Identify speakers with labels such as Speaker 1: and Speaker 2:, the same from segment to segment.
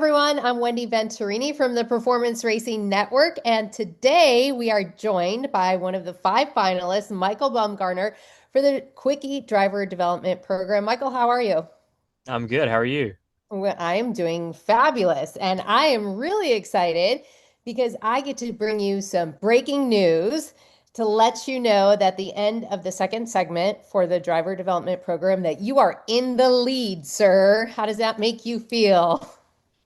Speaker 1: Everyone, I'm Wendy Venturini from the Performance Racing Network, and today we are joined by one of the five finalists, Michael Bumgarner, for the Quickie Driver Development Program. Michael, how are you?
Speaker 2: I'm good. How are you?
Speaker 1: Well, I am doing fabulous, and I am really excited because I get to bring you some breaking news to let you know that the end of the second segment for the driver development program that you are in the lead, sir. How does that make you feel?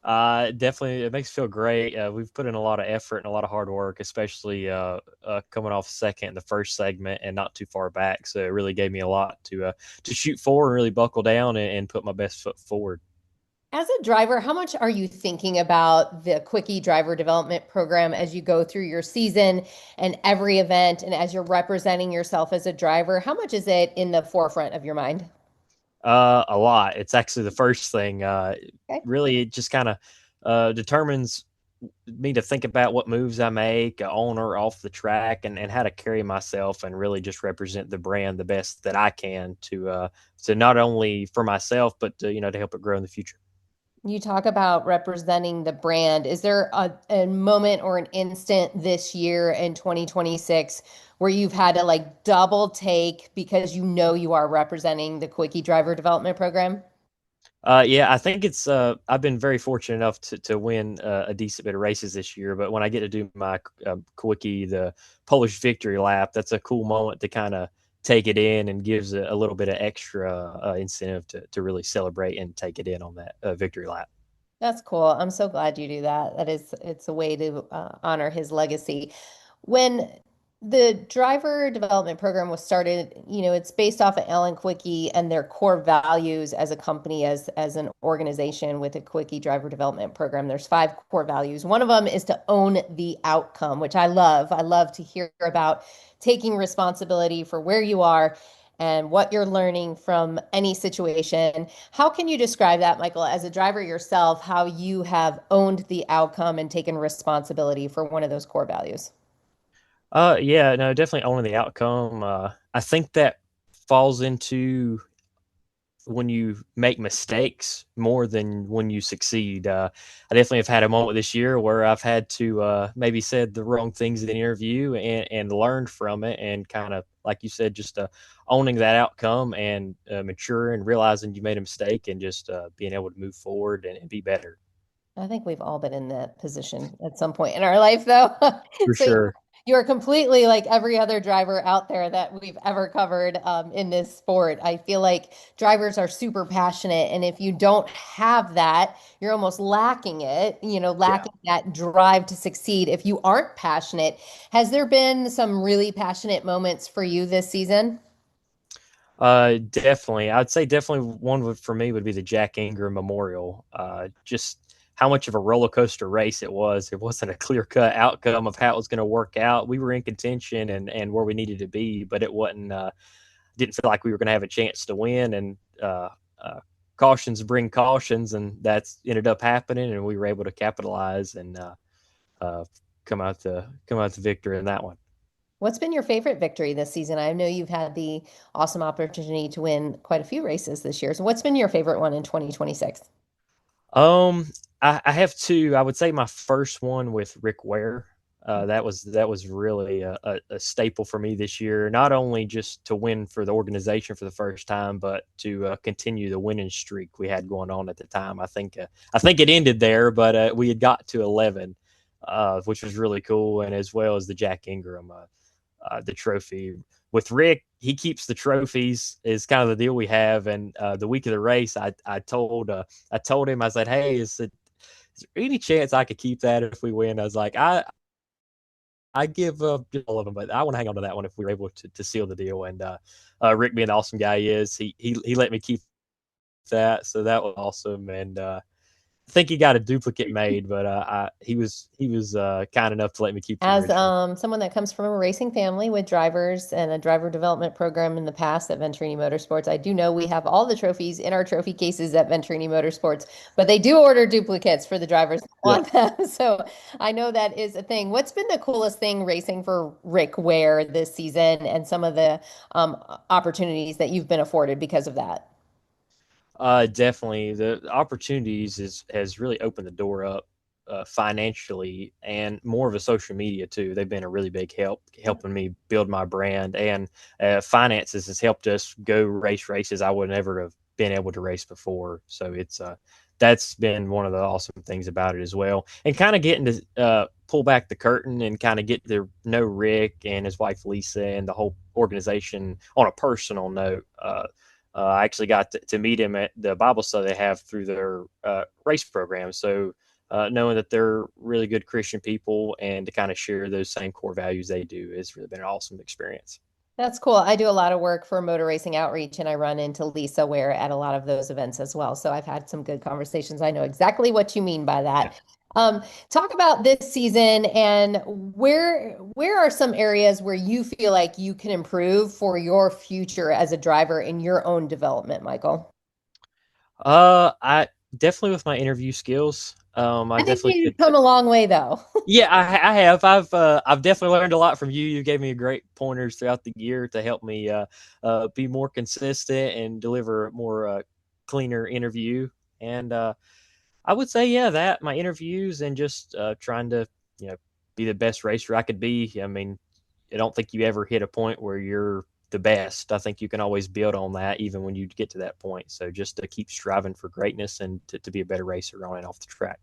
Speaker 2: Definitely, it makes me feel great. We've put in a lot of effort and a lot of hard work, especially coming off second in the first segment and not too far back. So it really gave me a lot to shoot for and really buckle down and put my best foot forward.
Speaker 1: As a driver, how much are you thinking about the Quickie Driver Development Program as you go through your season and every event, and as you're representing yourself as a driver? How much is it in the forefront of your mind?
Speaker 2: A lot. It's actually the first thing.
Speaker 1: Okay.
Speaker 2: Really, it just kind of determines me to think about what moves I make on or off the track and how to carry myself and really just represent the brand the best that I can to not only for myself but to help it grow in the future.
Speaker 1: You talk about representing the brand. Is there a moment or an instant this year in 2026 where you've had to like double take because you know you are representing the Quickie Driver Development Program?
Speaker 2: Yeah, I think it's. I've been very fortunate enough to win a decent bit of races this year. But when I get to do my quickie, the Polish victory lap, that's a cool moment to kind of take it in and gives a little bit of extra incentive to really celebrate and take it in on that victory lap.
Speaker 1: That's cool. I'm so glad you do that. It's a way to honor his legacy. When the driver development program was started, it's based off of Ellen Quickie and their core values as a company, as an organization with a Quickie driver development program. There's five core values. One of them is to own the outcome, which I love. I love to hear about taking responsibility for where you are and what you're learning from any situation. How can you describe that, Michael, as a driver yourself, how you have owned the outcome and taken responsibility for one of those core values?
Speaker 2: Yeah, no, definitely owning the outcome. I think that falls into when you make mistakes more than when you succeed. I definitely have had a moment this year where I've had to maybe said the wrong things in the interview and learned from it and kind of, like you said, just owning that outcome and mature and realizing you made a mistake and just being able to move forward and be better.
Speaker 1: I think we've all been in that position at some point in our life, though.
Speaker 2: For
Speaker 1: So
Speaker 2: sure.
Speaker 1: you're completely like every other driver out there that we've ever covered in this sport. I feel like drivers are super passionate, and if you don't have that, you're almost lacking it,
Speaker 2: Yeah.
Speaker 1: lacking that drive to succeed if you aren't passionate. Has there been some really passionate moments for you this season?
Speaker 2: Definitely. I'd say definitely one for me would be the Jack Ingram Memorial. Just how much of a roller coaster race it was. It wasn't a clear cut outcome of how it was going to work out. We were in contention and where we needed to be, but it wasn't. Didn't feel like we were going to have a chance to win. And uh, cautions bring cautions, and that's ended up happening, and we were able to capitalize and uh, come out the victor in that one.
Speaker 1: What's been your favorite victory this season? I know you've had the awesome opportunity to win quite a few races this year. So what's been your favorite one in 2026?
Speaker 2: Um, I have two. I would say my first one with Rick Ware. That was really a staple for me this year. Not only just to win for the organization for the first time, but to continue the winning streak we had going on at the time. I think it ended there, but we had got to 11, which was really cool, and as well as the Jack Ingram the trophy. With Rick, he keeps the trophies is kind of the deal we have. And the week of the race, I told him, I said, hey, is there any chance I could keep that if we win? I was like, I give up all of them, but I want to hang on to that one if we were able to seal the deal. And Rick, being the awesome guy he is, he let me keep that, so that was awesome. And I think he got a duplicate made, but he was kind enough to let me keep the
Speaker 1: As
Speaker 2: original.
Speaker 1: someone that comes from a racing family with drivers and a driver development program in the past at Venturini Motorsports, I do know we have all the trophies in our trophy cases at Venturini Motorsports, but they do order duplicates for the drivers that
Speaker 2: Yeah.
Speaker 1: want them. So I know that is a thing. What's been the coolest thing racing for Rick Ware this season and some of the opportunities that you've been afforded because of that?
Speaker 2: Definitely, the opportunities has really opened the door up financially and more of a social media too. They've been a really big help helping me build my brand, and finances has helped us go race races I would never have been able to race before. So it's that's been one of the awesome things about it as well, and kind of getting to pull back the curtain and kind of get to know Rick and his wife Lisa and the whole organization on a personal note. I actually got to meet him at the Bible study they have through their race program. So knowing that they're really good Christian people and to kind of share those same core values they do has really been an awesome experience.
Speaker 1: That's cool. I do a lot of work for Motor Racing Outreach, and I run into Lisa Ware at a lot of those events as well. So I've had some good conversations. I know exactly what you mean by
Speaker 2: Yeah.
Speaker 1: that. Talk about this season and where are some areas where you feel like you can improve for your future as a driver in your own development, Michael?
Speaker 2: I definitely with my interview skills. I
Speaker 1: I think
Speaker 2: definitely
Speaker 1: you've
Speaker 2: could.
Speaker 1: come a long way though.
Speaker 2: Yeah, I have. I've definitely learned a lot from you. You gave me great pointers throughout the year to help me be more consistent and deliver a more cleaner interview. And I would say, yeah, that my interviews and just trying to, you know, be the best racer I could be. I mean, I don't think you ever hit a point where you're the best. I think you can always build on that even when you get to that point. So just to keep striving for greatness and to be a better racer on and off the track.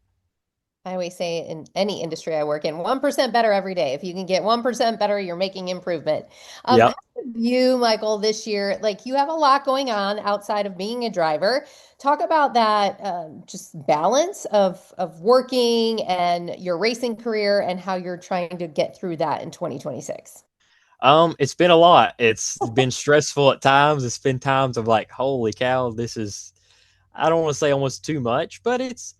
Speaker 1: I always say in any industry I work in, 1% better every day. If you can get 1% better, you're making improvement. How
Speaker 2: Yep.
Speaker 1: do you, Michael, this year, like you have a lot going on outside of being a driver. Talk about that, just balance of working and your racing career and how you're trying to get through that in 2026.
Speaker 2: It's been a lot. It's been stressful at times. It's been times of like, holy cow, this is I don't want to say almost too much, but it's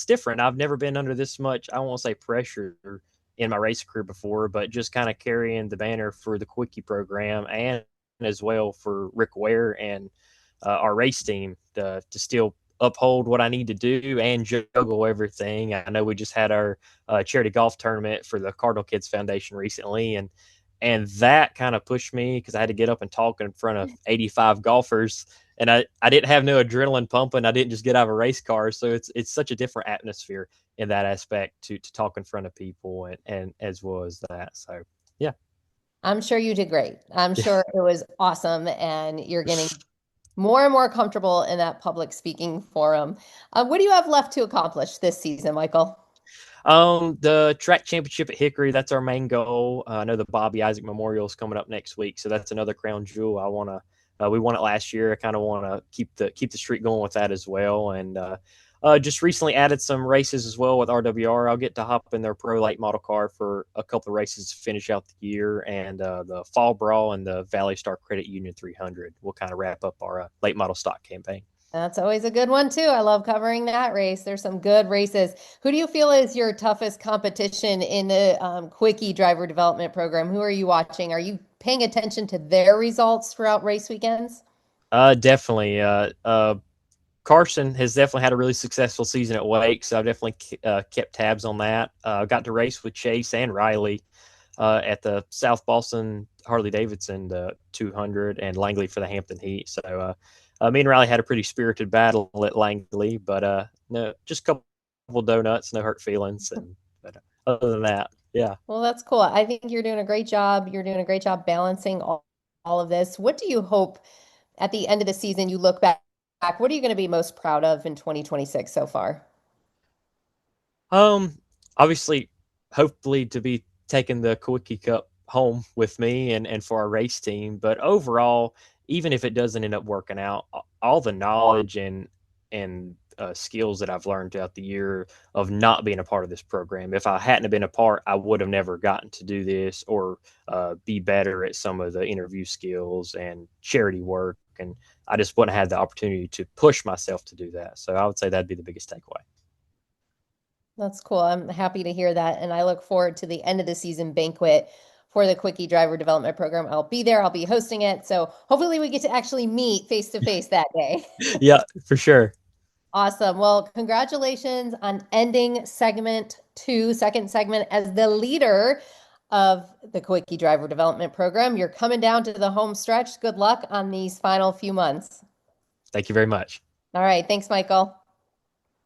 Speaker 2: different. I've never been under this much, I won't say pressure in my race career before, but just kind of carrying the banner for the Quickie program and as well for Rick Ware and our race team to still uphold what I need to do and juggle everything. I know we just had our charity golf tournament for the Cardinal Kids Foundation recently, and that kind of pushed me because I had to get up and talk in front of 85 golfers, and I didn't have no adrenaline pumping. I didn't just get out of a race car, so it's such a different atmosphere in that aspect to talk in front of people and as well as that. So yeah.
Speaker 1: I'm sure you did great. I'm
Speaker 2: Yeah.
Speaker 1: sure it was awesome, and you're getting more and more comfortable in that public speaking forum. What do you have left to accomplish this season, Michael?
Speaker 2: The track championship at Hickory, that's our main goal. I know the Bobby Isaac Memorial is coming up next week, so that's another crown jewel. I want to. We won it last year. I kind of want to keep the streak going with that as well. And just recently added some races as well with RWR. I'll get to hop in their pro late model car for a couple of races to finish out the year, and the Fall Brawl and the Valley Star Credit Union 300 will kind of wrap up our late model stock campaign.
Speaker 1: That's always a good one too. I love covering that race. There's some good races. Who do you feel is your toughest competition in the Quickie driver development program? Who are you watching? Are you paying attention to their results throughout race weekends?
Speaker 2: Definitely. Carson has definitely had a really successful season at Wake, so I've definitely kept tabs on that. Got to race with Chase and Riley at the South Boston Harley Davidson 200 and Langley for the Hampton Heat. So me and Riley had a pretty spirited battle at Langley, but no, just a couple donuts, no hurt feelings, and but other than that, yeah.
Speaker 1: Well, that's cool. I think you're doing a great job. You're doing a great job balancing all of this. What do you hope at the end of the season you look back? What are you going to be most proud of in 2026 so far?
Speaker 2: Um, Obviously, hopefully to be taking the Quickie Cup home with me and for our race team. But overall, even if it doesn't end up working out, all the knowledge and skills that I've learned throughout the year of not being a part of this program. If I hadn't have been a part, I would have never gotten to do this or be better at some of the interview skills and charity work. And I just wouldn't have had the opportunity to push myself to do that. So I would say that'd be the biggest takeaway.
Speaker 1: That's cool. I'm happy to hear that. And I look forward to the end of the season banquet for the Quickie Driver Development Program. I'll be there, I'll be hosting it. So hopefully we get to actually meet face to face that day.
Speaker 2: Yeah, for sure.
Speaker 1: Awesome. Well, congratulations on ending segment two, second segment as the leader of the Quickie Driver Development Program. You're coming down to the home stretch. Good luck on these final few months.
Speaker 2: Thank you very much.
Speaker 1: All right. Thanks, Michael.